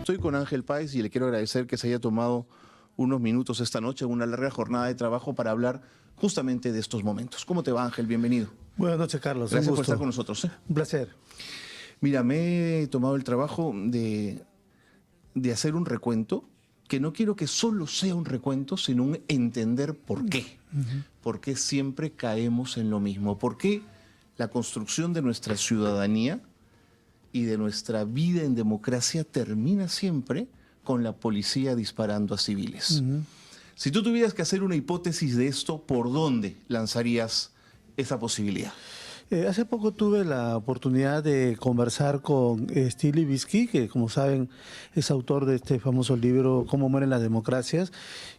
Estoy con Ángel Páez y le quiero agradecer que se haya tomado unos minutos esta noche, una larga jornada de trabajo para hablar justamente de estos momentos. ¿Cómo te va, Ángel? Bienvenido. Buenas noches, Carlos. Gracias Un por gusto. estar con nosotros. Un placer. Mira, me he tomado el trabajo de hacer un recuento, que no quiero que solo sea un recuento, sino un entender por qué. ¿Por qué siempre caemos en lo mismo? ¿Por qué la construcción de nuestra ciudadanía y de nuestra vida en democracia termina siempre con la policía disparando a civiles? Si tú tuvieras que hacer una hipótesis de esto, ¿por dónde lanzarías esa posibilidad? Hace poco tuve la oportunidad de conversar con Steve Levitsky, que como saben es autor de este famoso libro Cómo mueren las democracias,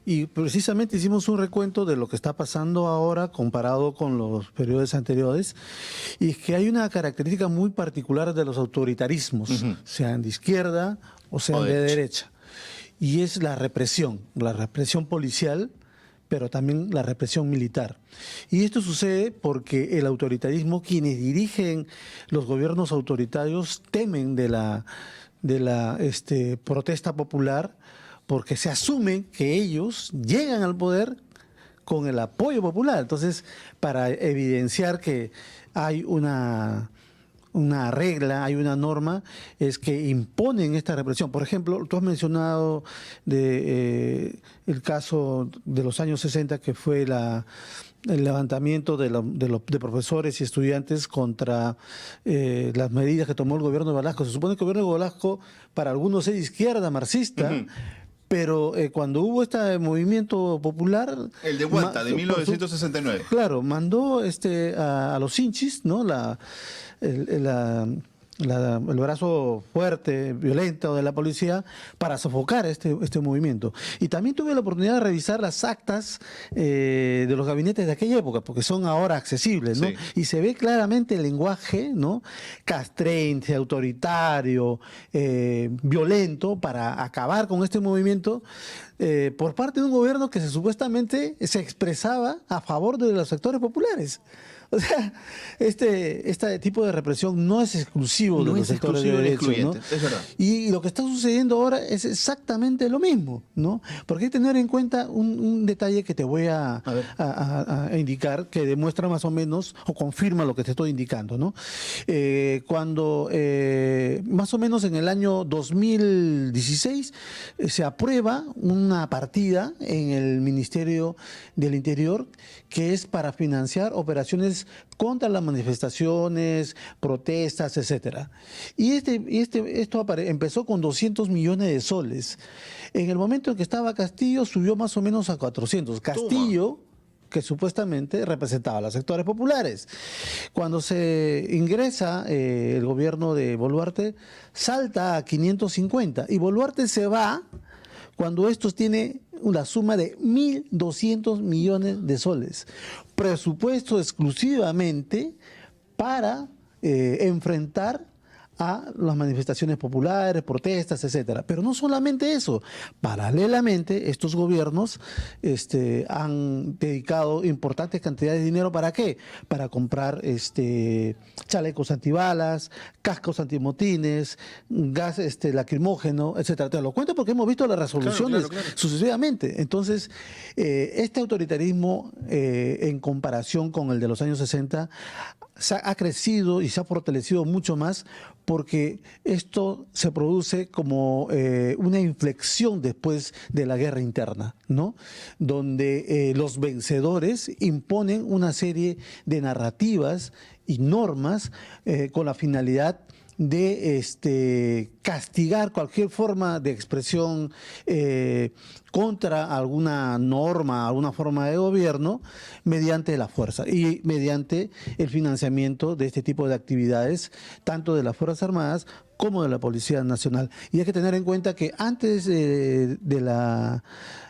y precisamente hicimos un recuento de lo que está pasando ahora comparado con los periodos anteriores, y es que hay una característica muy particular de los autoritarismos, sean de izquierda o sean de derecha, y es la represión policial, pero también la represión militar. Y esto sucede porque el autoritarismo, quienes dirigen los gobiernos autoritarios, temen de la protesta popular, porque se asume que ellos llegan al poder con el apoyo popular. Entonces, para evidenciar que hay una regla, hay una norma, es que imponen esta represión. Por ejemplo, tú has mencionado el caso de los años 60, que fue el levantamiento de profesores y estudiantes contra las medidas que tomó el gobierno de Velasco. Se supone que el gobierno de Velasco, para algunos es de izquierda, marxista, pero cuando hubo este movimiento popular... El de Huanta, de 1969. Claro, mandó a los hinchis, ¿no? El brazo fuerte, violento de la policía para sofocar este movimiento. Y también tuve la oportunidad de revisar las actas de los gabinetes de aquella época, porque son ahora accesibles, ¿no? Sí. Y se ve claramente el lenguaje, ¿no? Castrense, autoritario, violento, para acabar con este movimiento por parte de un gobierno que supuestamente se expresaba a favor de los sectores populares. O sea, este tipo de represión no es exclusivo de los sectores de derecho, ¿no? Es verdad. Y lo que está sucediendo ahora es exactamente lo mismo, ¿no? Porque hay que tener en cuenta un detalle que te voy a indicar, que demuestra más o menos, o confirma lo que te estoy indicando, ¿no? Cuando más o menos en el año 2016 se aprueba una partida en el Ministerio del Interior que es para financiar operaciones contra las manifestaciones, protestas, etcétera. Y esto empezó con 200 millones de soles. En el momento en que estaba Castillo, subió más o menos a 400. Castillo, que supuestamente representaba a los sectores populares. Cuando se ingresa el gobierno de Boluarte, salta a 550. Y Boluarte se va cuando estos tiene una suma de 1.200 millones de soles, presupuesto exclusivamente para enfrentar a las manifestaciones populares, protestas, etcétera. Pero no solamente eso, paralelamente estos gobiernos han dedicado importantes cantidades de dinero. ¿Para qué? Para comprar chalecos antibalas, cascos antimotines, gas lacrimógeno, etcétera. Te lo cuento porque hemos visto las resoluciones sucesivamente. Entonces, este autoritarismo en comparación con el de los años 60 ha crecido y se ha fortalecido mucho más, porque esto se produce como una inflexión después de la guerra interna, ¿no? Donde los vencedores imponen una serie de narrativas y normas con la finalidad de castigar cualquier forma de expresión contra alguna norma, alguna forma de gobierno, mediante la fuerza y mediante el financiamiento de este tipo de actividades, tanto de las Fuerzas Armadas como de la Policía Nacional. Y hay que tener en cuenta que antes una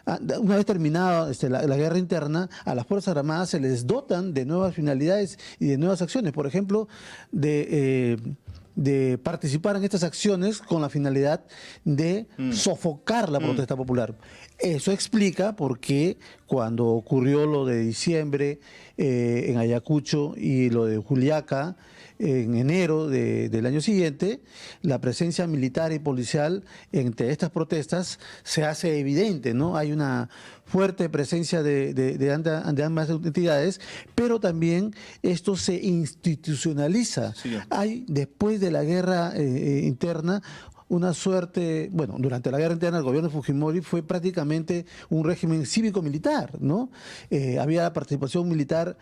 vez terminada la guerra interna, a las Fuerzas Armadas se les dotan de nuevas finalidades y de nuevas acciones. Por ejemplo, de participar en estas acciones con la finalidad de sofocar la protesta popular. Eso explica por qué cuando ocurrió lo de diciembre en Ayacucho y lo de Juliaca, en enero del año siguiente, la presencia militar y policial entre estas protestas se hace evidente, ¿no? Hay una fuerte presencia de ambas entidades, pero también esto se institucionaliza. Sí. Hay, después de la guerra interna, una suerte, bueno, durante la guerra interna el gobierno de Fujimori fue prácticamente un régimen cívico-militar, ¿no? Había participación militar,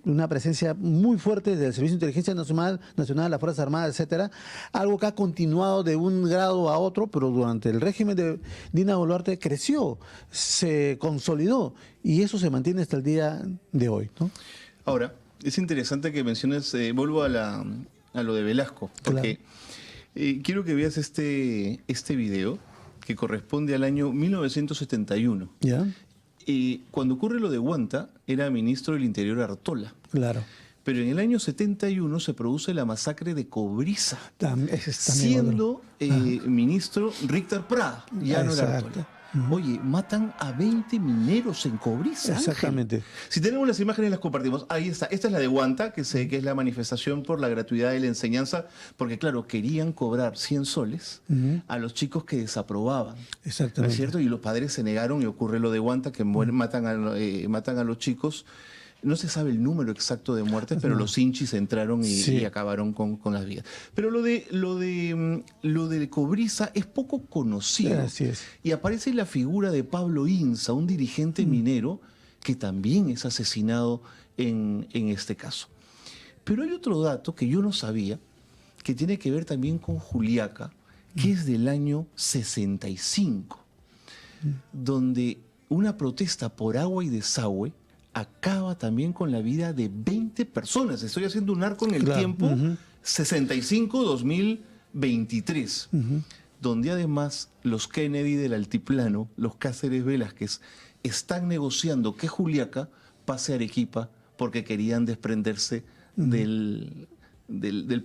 una presencia muy fuerte del Servicio de Inteligencia Nacional, las Fuerzas Armadas, etcétera, algo que ha continuado de un grado a otro, pero durante el régimen de Dina Boluarte creció, se consolidó, y eso se mantiene hasta el día de hoy, ¿no? Ahora, es interesante que menciones, vuelvo a lo de Velasco, porque quiero que veas este video que corresponde al año 1971. ¿Ya? Cuando ocurre lo de Huanta, era ministro del Interior Artola. Claro. Pero en el año 71 se produce la masacre de Cobriza, También siendo ministro Richter Prada, ya no era Artola. Oye, matan a 20 mineros en Cobriza. Exactamente. Ángel. Si tenemos las imágenes, las compartimos. Ahí está. Esta es la de Huanta, que es la manifestación por la gratuidad de la enseñanza, porque claro, querían cobrar 100 soles a los chicos que desaprobaban. Exactamente. ¿No es cierto? Y los padres se negaron y ocurre lo de Huanta, que matan a los chicos. No se sabe el número exacto de muertes, pero los hinchis entraron y acabaron con las vidas. Pero lo de Cobriza es poco conocido. Así es. Y aparece la figura de Pablo Inza, un dirigente minero que también es asesinado en este caso. Pero hay otro dato que yo no sabía, que tiene que ver también con Juliaca, que es del año 65, donde una protesta por agua y desagüe acaba también con la vida de 20 personas. Estoy haciendo un arco en el tiempo, 65-2023, donde además los Kennedy del Altiplano, los Cáceres Velázquez, están negociando que Juliaca pase a Arequipa porque querían desprenderse del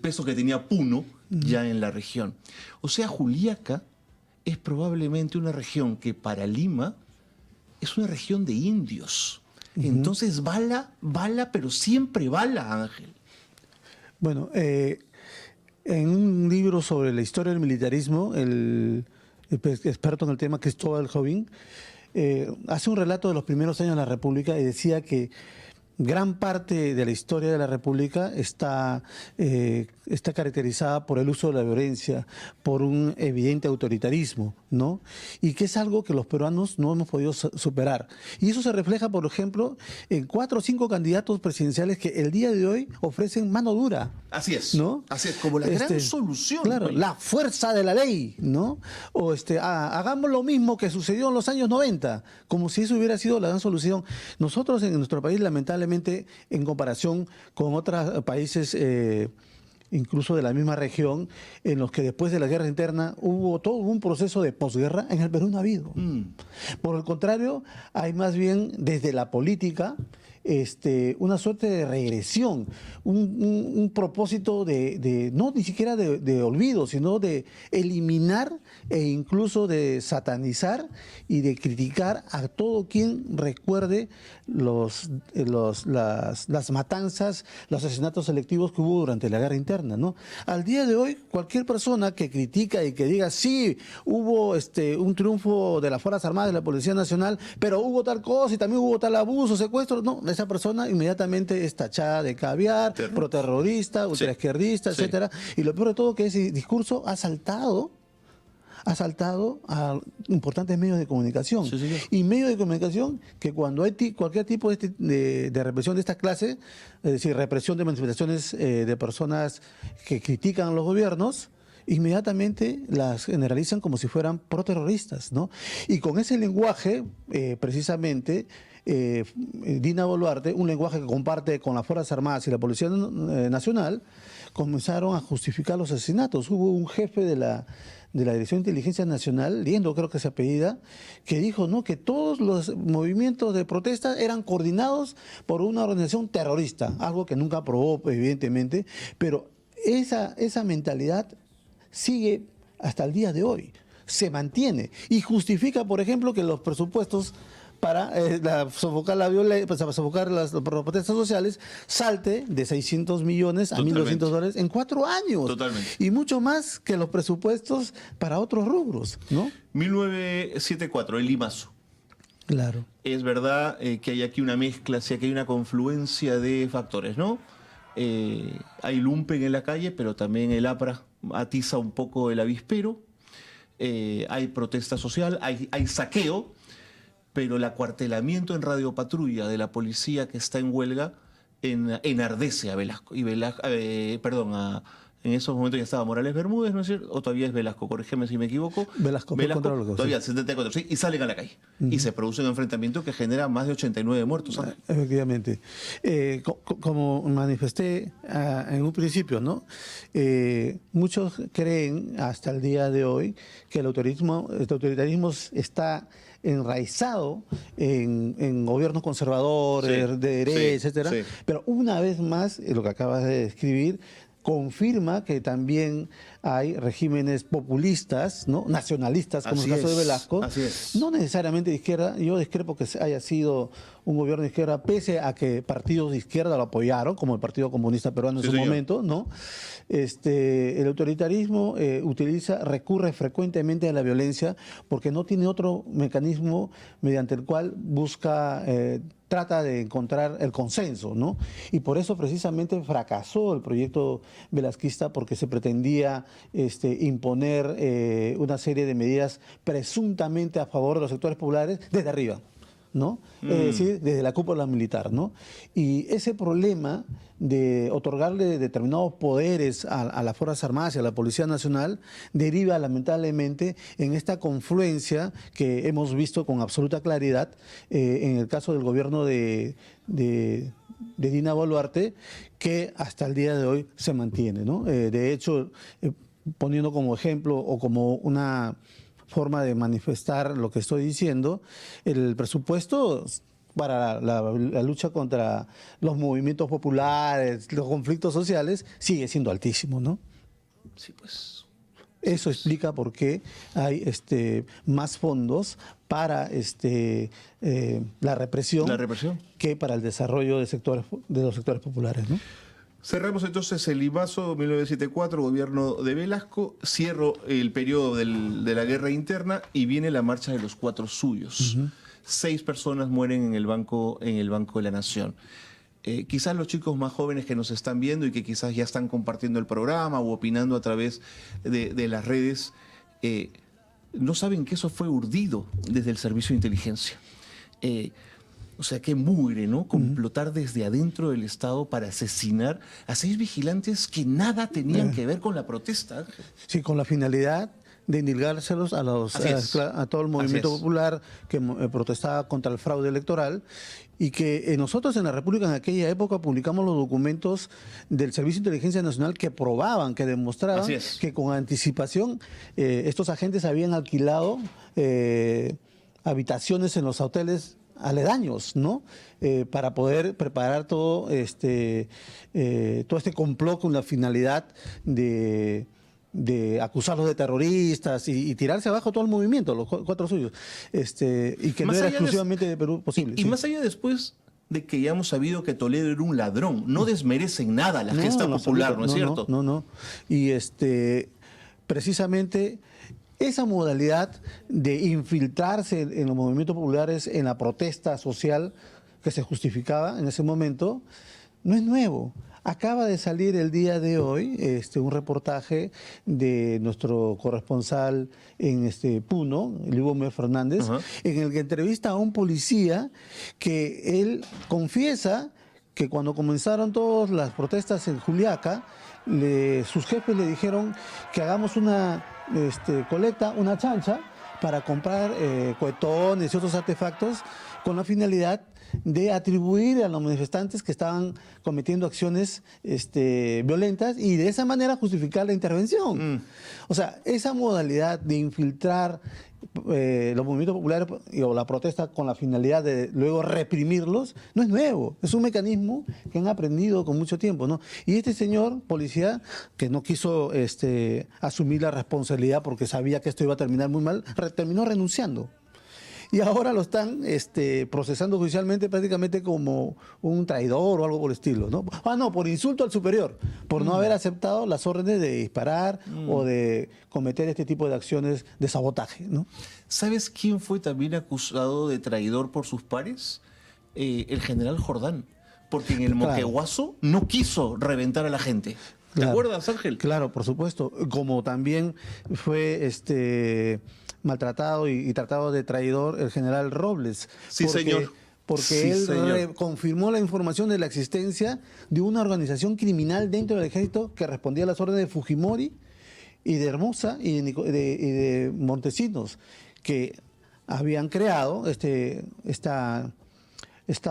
peso que tenía Puno ya en la región. O sea, Juliaca es probablemente una región que para Lima es una región de indios. Entonces bala, pero siempre bala, Ángel. Bueno, en un libro sobre la historia del militarismo, el experto en el tema, Cristóbal Jobim, hace un relato de los primeros años de la República y decía que gran parte de la historia de la República está caracterizada por el uso de la violencia, por un evidente autoritarismo, ¿no? Y que es algo que los peruanos no hemos podido superar. Y eso se refleja, por ejemplo, en 4 o 5 candidatos presidenciales que el día de hoy ofrecen mano dura. Así es, ¿no? Así es, como la gran solución. Claro, la fuerza de la ley, ¿no? O hagamos lo mismo que sucedió en los años 90, como si eso hubiera sido la gran solución. Nosotros en nuestro país, lamentablemente, en comparación con otros países, incluso de la misma región, en los que después de la guerra interna hubo todo un proceso de posguerra, en el Perú no ha habido. Por el contrario, hay más bien desde la política una suerte de regresión, un propósito no ni siquiera de olvido, sino de eliminar e incluso de satanizar y de criticar a todo quien recuerde las matanzas, los asesinatos selectivos que hubo durante la guerra interna, ¿no? Al día de hoy, cualquier persona que critica y que diga, sí, hubo un triunfo de las Fuerzas Armadas, de la Policía Nacional, pero hubo tal cosa y también hubo tal abuso, secuestro, no, esa persona inmediatamente es tachada de caviar, proterrorista, ultraizquierdista, etcétera. Y lo peor de todo que ese discurso ha saltado a importantes medios de comunicación. Y medios de comunicación que cuando hay cualquier tipo de represión de esta clase, es decir, represión de manifestaciones de personas que critican a los gobiernos, inmediatamente las generalizan como si fueran proterroristas, ¿no? Y con ese lenguaje, precisamente, Dina Boluarte, un lenguaje que comparte con las Fuerzas Armadas y la Policía Nacional, comenzaron a justificar los asesinatos. Hubo un jefe de la Dirección de Inteligencia Nacional, Liendo creo que se apellida, que dijo, ¿no?, que todos los movimientos de protesta eran coordinados por una organización terrorista, algo que nunca aprobó, evidentemente, pero esa mentalidad sigue hasta el día de hoy, se mantiene y justifica, por ejemplo, que los presupuestos para sofocar la violencia, para sofocar las protestas sociales, salte de 600 millones a $1.200 en 4 años. Totalmente. Y mucho más que los presupuestos para otros rubros, ¿no? 1974, el Limazo. Claro. Es verdad que hay aquí una mezcla, que hay una confluencia de factores, ¿no? Hay lumpen en la calle, pero también el APRA atiza un poco el avispero. Hay protesta social, hay saqueo, pero el acuartelamiento en Radio Patrulla de la policía que está en huelga enardece a Velasco. Y en esos momentos ya estaba Morales Bermúdez, ¿no es cierto? O todavía es Velasco, corrígeme si me equivoco. Velasco todavía, 74, sí, y salen a la calle. Y se produce un enfrentamiento que genera más de 89 muertos. Efectivamente. Como manifesté en un principio, ¿no? Muchos creen hasta el día de hoy que el autoritarismo está enraizado en gobiernos conservadores, de derecha, etcétera. Sí. Pero una vez más, lo que acabas de describir confirma que también hay regímenes populistas, ¿no? Nacionalistas, como el caso de Velasco, no necesariamente de izquierda. Yo discrepo que haya sido un gobierno de izquierda, pese a que partidos de izquierda lo apoyaron, como el Partido Comunista Peruano en su momento, ¿no? El autoritarismo recurre frecuentemente a la violencia porque no tiene otro mecanismo mediante el cual trata de encontrar el consenso, ¿no? Y por eso precisamente fracasó el proyecto velasquista, porque se pretendía imponer una serie de medidas presuntamente a favor de los sectores populares desde arriba, ¿no? Es decir, desde la cúpula militar, ¿no? Y ese problema de otorgarle determinados poderes a las Fuerzas Armadas y a la Policía Nacional deriva lamentablemente en esta confluencia que hemos visto con absoluta claridad en el caso del gobierno de Dina Boluarte, que hasta el día de hoy se mantiene, ¿no? De hecho, poniendo como ejemplo o como una forma de manifestar lo que estoy diciendo, el presupuesto para la lucha contra los movimientos populares, los conflictos sociales, sigue siendo altísimo, ¿no? Sí, pues. Eso explica por qué hay más fondos para la represión que para el desarrollo de los sectores populares, ¿no? Cerramos entonces el Limazo 1974, gobierno de Velasco. Cierro el periodo de la guerra interna y viene la marcha de los 4 suyos. 6 personas mueren en el Banco de la Nación. Quizás los chicos más jóvenes que nos están viendo y que quizás ya están compartiendo el programa o opinando a través de las redes, no saben que eso fue urdido desde el Servicio de Inteligencia. O sea, qué mugre, ¿no? Complotar desde adentro del Estado para asesinar a 6 vigilantes que nada tenían que ver con la protesta. Sí, con la finalidad de indilgárselos a todo el movimiento popular que protestaba contra el fraude electoral, y que nosotros en la República en aquella época publicamos los documentos del Servicio de Inteligencia Nacional que probaban, que demostraban que con anticipación estos agentes habían alquilado habitaciones en los hoteles aledaños, ¿no? Para poder preparar todo este complot con la finalidad de acusarlos de terroristas y tirarse abajo todo el movimiento, los 4 suyos, y que más no era exclusivamente de Perú posible. Y más allá después de que ya hemos sabido que Toledo era un ladrón, no desmerecen nada la gesta popular, ¿no es cierto? No. Y precisamente esa modalidad de infiltrarse en los movimientos populares, en la protesta social que se justificaba en ese momento, no es nuevo. Acaba de salir el día de hoy un reportaje de nuestro corresponsal en Puno, Libomer Fernández, en el que entrevista a un policía que él confiesa que cuando comenzaron todas las protestas en Juliaca, sus jefes le dijeron que hagamos una colecta, una chancha, para comprar cohetones y otros artefactos con la finalidad de atribuir a los manifestantes que estaban cometiendo acciones violentas y de esa manera justificar la intervención. O sea, esa modalidad de infiltrar los movimientos populares o la protesta con la finalidad de luego reprimirlos no es nuevo, es un mecanismo que han aprendido con mucho tiempo, ¿no? Y este señor policía, que no quiso asumir la responsabilidad porque sabía que esto iba a terminar muy mal, terminó renunciando. Y ahora lo están procesando judicialmente prácticamente como un traidor o algo por el estilo, ¿no? Ah, no, por insulto al superior, por no haber aceptado las órdenes de disparar o de cometer este tipo de acciones de sabotaje, ¿no? ¿Sabes quién fue también acusado de traidor por sus pares? El general Jordán, porque en el Moqueguazo no quiso reventar a la gente. ¿Te acuerdas, Ángel? Claro, por supuesto. Como también fue maltratado y tratado de traidor el general Robles. Sí, señor. Porque Sí, él señor. confirmó la información de la existencia de una organización criminal dentro del ejército que respondía a las órdenes de Fujimori y de Hermosa y de Montesinos, que habían creado esta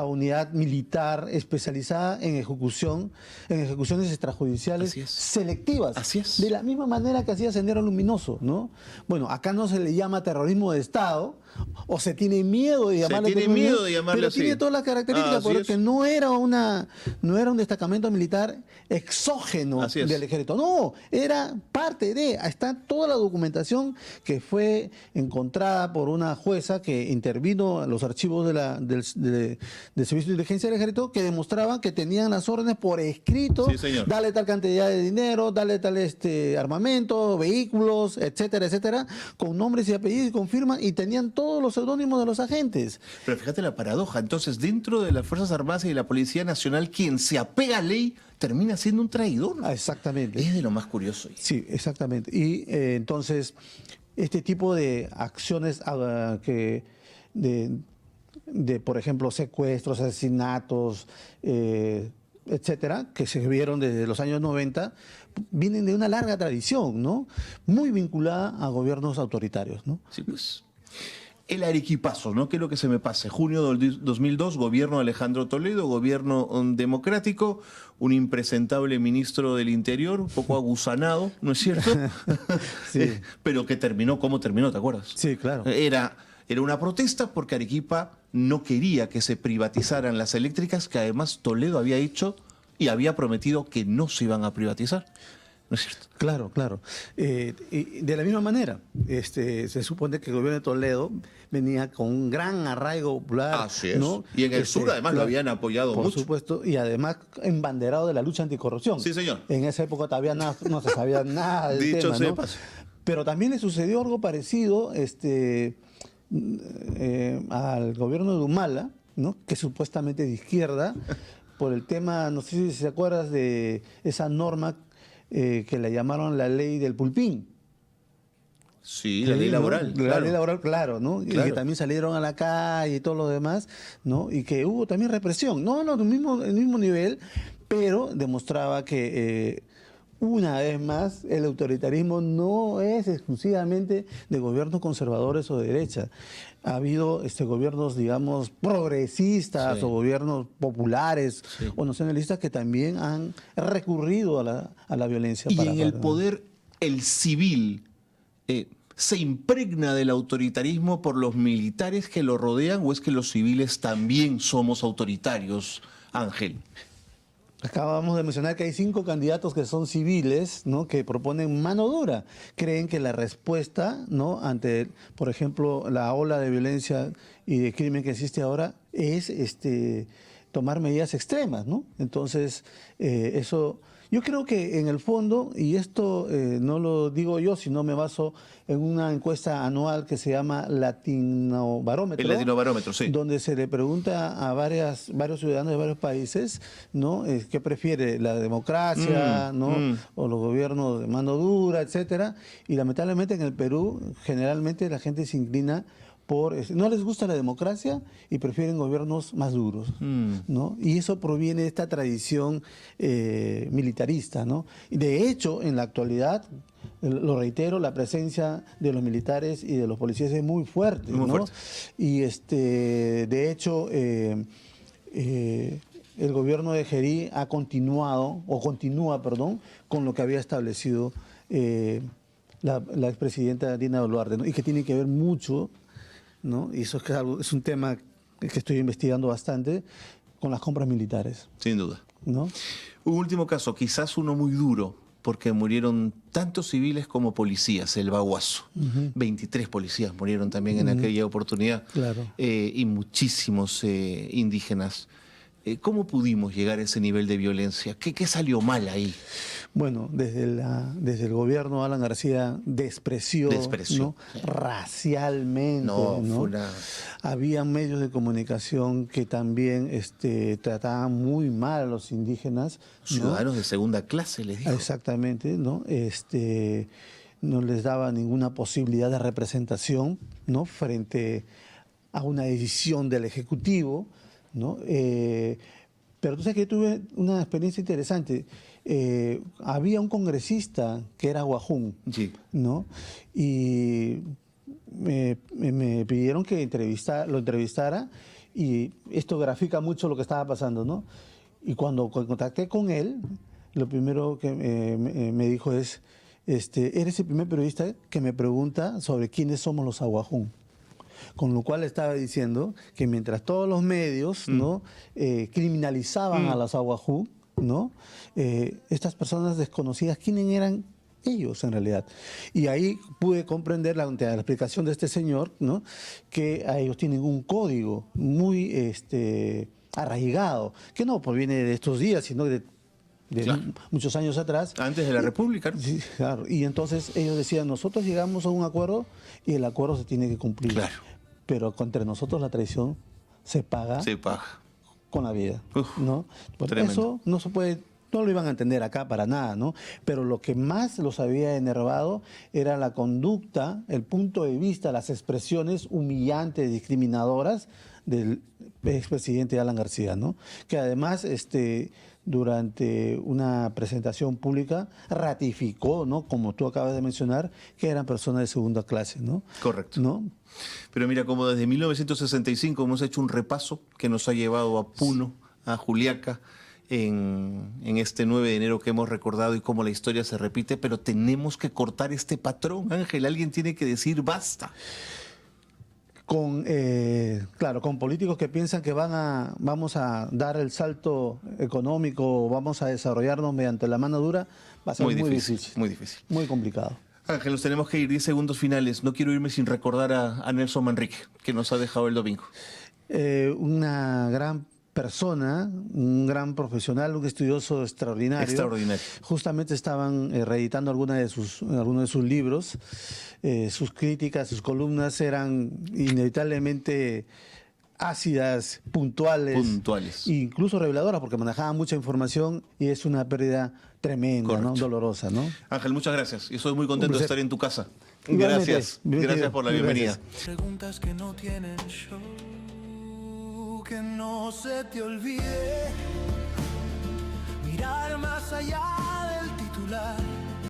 unidad militar especializada en ejecuciones extrajudiciales Así es. selectivas. Así es. De la misma manera que hacía Sendero Luminoso, ¿no? Bueno, acá no se le llama terrorismo de Estado, o se tiene miedo de llamarle pero así. tiene todas las características, porque no era un destacamento militar exógeno del ejército, no, era parte de, está toda la documentación que fue encontrada por una jueza que intervino en los archivos del Servicio de Inteligencia del Ejército, que demostraban que tenían las órdenes por escrito, dale tal cantidad de dinero, dale tal armamento, vehículos, etcétera, etcétera, con nombres y apellidos y con firmas, y tenían todos los seudónimos de los agentes. Pero fíjate la paradoja, entonces dentro de las Fuerzas Armadas y de la Policía Nacional, quien se apega a ley termina siendo un traidor. Exactamente. Es de lo más curioso. Sí, exactamente. Y entonces, este tipo de acciones por ejemplo, secuestros, asesinatos, etcétera, que se vieron desde los años 90, vienen de una larga tradición, ¿no? Muy vinculada a gobiernos autoritarios, ¿no? Sí, pues. El arequipazo, ¿no? ¿Qué es lo que se me pasa? Junio del 2002, gobierno de Alejandro Toledo, gobierno democrático, un impresentable ministro del Interior, un poco agusanado, ¿no es cierto? Sí. Pero que terminó, ¿cómo terminó? ¿Te acuerdas? Sí, claro. Era una protesta porque Arequipa no quería que se privatizaran las eléctricas, que además Toledo había hecho y había prometido que no se iban a privatizar. ¿No es cierto? Claro, claro. Y de la misma manera, se supone que el gobierno de Toledo venía con un gran arraigo popular. Así es. ¿no? Y en el sur además lo habían apoyado mucho. Por supuesto, y además embanderado de la lucha anticorrupción. Sí, señor. En esa época todavía no se sabía nada del Dicho tema, ¿no? Pero también le sucedió algo parecido al gobierno de Humala, ¿no? Que supuestamente de izquierda, por el tema, no sé si se acuerdas de esa norma que la llamaron la ley del pulpín. Sí, la ley laboral. ¿No? La ley laboral, claro, ¿no? Claro. Y que también salieron a la calle y todo lo demás, ¿no? Y que hubo también represión. No, el mismo nivel, pero demostraba que una vez más el autoritarismo no es exclusivamente de gobiernos conservadores o de derecha. Ha habido gobiernos, digamos, progresistas o gobiernos populares o nacionalistas que también han recurrido a la violencia. Y en el poder, el civil se impregna del autoritarismo por los militares que lo rodean, ¿o es que los civiles también somos autoritarios, Ángel? Acabamos de mencionar que hay 5 candidatos que son civiles, ¿no? Que proponen mano dura. Creen que la respuesta, ¿no? Ante, por ejemplo, la ola de violencia y de crimen que existe ahora es tomar medidas extremas, ¿no? Entonces, eso... Yo creo que en el fondo, y esto no lo digo yo, sino me baso en una encuesta anual que se llama Latinobarómetro. El Latinobarómetro, sí. Donde se le pregunta a varios ciudadanos de varios países, ¿no? ¿Qué prefiere? ¿La democracia, ¿no? O los gobiernos de mano dura, etcétera? Y lamentablemente en el Perú, generalmente la gente se inclina no les gusta la democracia y prefieren gobiernos más duros, ¿no? Y eso proviene de esta tradición militarista, ¿no? Y de hecho, en la actualidad, lo reitero, la presencia de los militares y de los policías es muy fuerte, ¿no? Fuerte. Y de hecho, el gobierno de Gerí continúa, con lo que había establecido la expresidenta Dina Boluarte, ¿no? Y que tiene que ver mucho, ¿no? Y eso es un tema que estoy investigando bastante, con las compras militares. Sin duda. ¿No? Un último caso, quizás uno muy duro, porque murieron tanto civiles como policías, el Baguazo. 23 policías murieron también en aquella oportunidad. Claro. Y muchísimos indígenas. ¿Cómo pudimos llegar a ese nivel de violencia? ¿Qué salió mal ahí? Bueno, desde el gobierno Alan García despreció, ¿no? Sí. Racialmente. No, ¿no? fue una... Había medios de comunicación que también trataban muy mal a los indígenas, ¿no? Ciudadanos de segunda clase, les dijo. Exactamente, ¿no? No les daba ninguna posibilidad de representación, ¿no? Frente a una decisión del Ejecutivo, ¿no? Pero tú sabes que yo tuve una experiencia interesante. Había un congresista que era guajún, Sí. ¿no? Y me pidieron que lo entrevistara, y esto grafica mucho lo que estaba pasando, ¿no? Y cuando contacté con él, lo primero que me dijo es, eres el primer periodista que me pregunta sobre quiénes somos los aguajún. Con lo cual estaba diciendo que mientras todos los medios, ¿no? Criminalizaban a los aguajú, ¿no? Estas personas desconocidas, ¿quiénes eran ellos en realidad? Y ahí pude comprender la explicación de este señor, ¿no? Que a ellos tienen un código muy arraigado, que no proviene de estos días, sino de Claro. muchos años atrás. Antes de la República, ¿no? Sí, claro. Y entonces ellos decían, nosotros llegamos a un acuerdo y el acuerdo se tiene que cumplir. Claro. Pero entre nosotros la traición se paga Se paga. con la vida, Uf, ¿no? Por tremendo. eso no se puede, no lo iban a entender acá para nada, ¿no? Pero lo que más los había enervado era la conducta, el punto de vista, las expresiones humillantes, discriminadoras del expresidente Alan García, ¿no? Que además, durante una presentación pública ratificó, ¿no? Como tú acabas de mencionar, que eran personas de segunda clase, ¿no? Correcto. ¿No? Pero mira, como desde 1965 hemos hecho un repaso que nos ha llevado a Puno, a Juliaca, en este 9 de enero que hemos recordado, y cómo la historia se repite, pero tenemos que cortar este patrón, Ángel. Alguien tiene que decir basta. Claro, con políticos que piensan que vamos a dar el salto económico, vamos a desarrollarnos mediante la mano dura, va a ser muy difícil. Muy difícil. Muy complicado. Ángel, nos tenemos que ir 10 segundos finales. No quiero irme sin recordar a Nelson Manrique, que nos ha dejado el domingo. Una gran persona, un gran profesional, un estudioso extraordinario. Extraordinario. Justamente estaban reeditando algunos de sus libros. Sus críticas, sus columnas eran inevitablemente ácidas, puntuales. E incluso reveladoras, porque manejaban mucha información, y es una pérdida tremenda, ¿no? Dolorosa, ¿no? Ángel, muchas gracias. Yo soy muy contento de estar en tu casa. Igualmente. Gracias. Gracias por la bienvenida. Preguntas que no tienen show, que no se te olvide mirar más allá del titular.